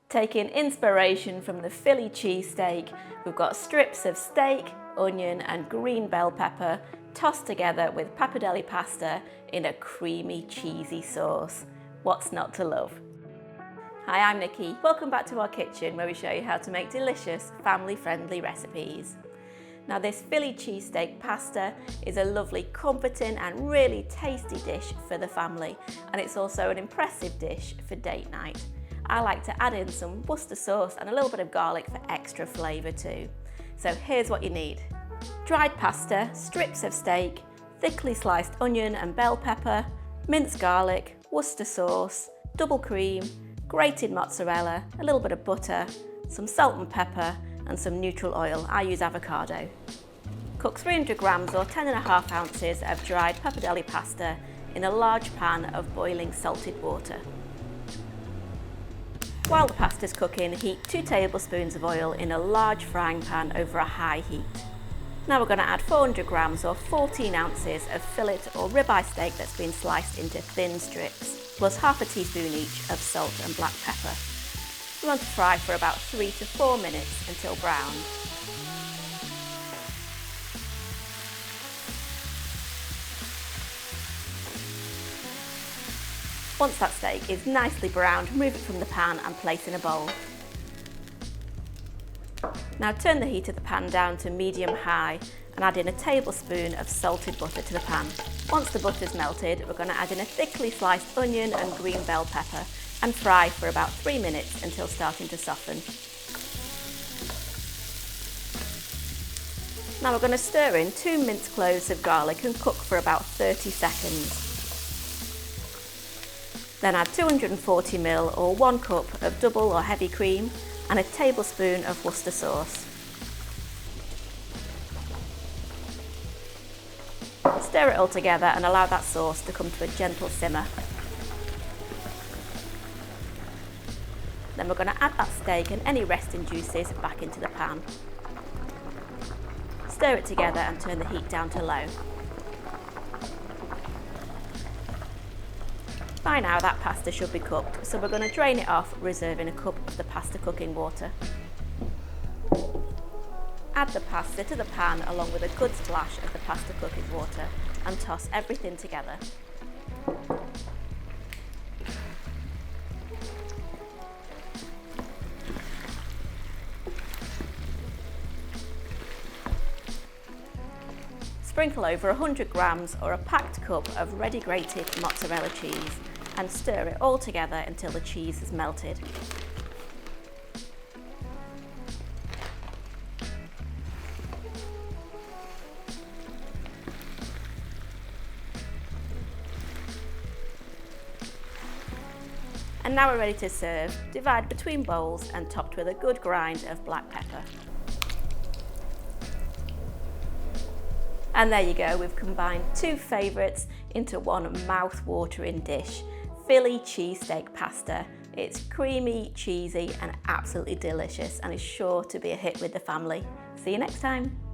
Taking inspiration from the Philly cheesesteak, we've got strips of steak, onion and green bell pepper tossed together with pappardelle pasta in a creamy, cheesy sauce. What's not to love? Hi, I'm Nikki. Welcome back to our kitchen where we show you how to make delicious, family-friendly recipes. Now this Philly cheesesteak pasta is a lovely, comforting and really tasty dish for the family, and it's also an impressive dish for date night. I like to add in some Worcester sauce and a little bit of garlic for extra flavour too. So here's what you need. Dried pasta, strips of steak, thickly sliced onion and bell pepper, minced garlic, Worcester sauce, double cream, grated mozzarella, a little bit of butter, some salt and pepper and some neutral oil. I use avocado. Cook 300 grams or 10.5 ounces of dried pappardelle pasta in a large pan of boiling salted water. While the pasta's cooking, heat 2 tablespoons of oil in a large frying pan over a high heat. Now we're going to add 400 grams or 14 ounces of fillet or ribeye steak that's been sliced into thin strips, plus half a teaspoon each of salt and black pepper. We want to fry for about 3 to 4 minutes until brown. Once that steak is nicely browned, remove it from the pan and place in a bowl. Now turn the heat of the pan down to medium-high and add in a tablespoon of salted butter to the pan. Once the butter's melted, we're going to add in a thickly sliced onion and green bell pepper and fry for about 3 minutes until starting to soften. Now we're going to stir in 2 minced cloves of garlic and cook for about 30 seconds. Then add 240 ml or 1 cup of double or heavy cream and a tablespoon of Worcester sauce. Stir it all together and allow that sauce to come to a gentle simmer. Then we're going to add that steak and any resting juices back into the pan. Stir it together and turn the heat down to low. By now that pasta should be cooked, so we're going to drain it off, reserving a cup of the pasta cooking water. Add the pasta to the pan along with a good splash of the pasta cooking water and toss everything together. Sprinkle over 100 grams or a packed cup of ready grated mozzarella cheese and stir it all together until the cheese is melted. And now we're ready to serve. Divide between bowls and topped with a good grind of black pepper. And there you go, we've combined 2 favourites into one mouth-watering dish. Philly cheesesteak pasta. It's creamy, cheesy and absolutely delicious and is sure to be a hit with the family. See you next time.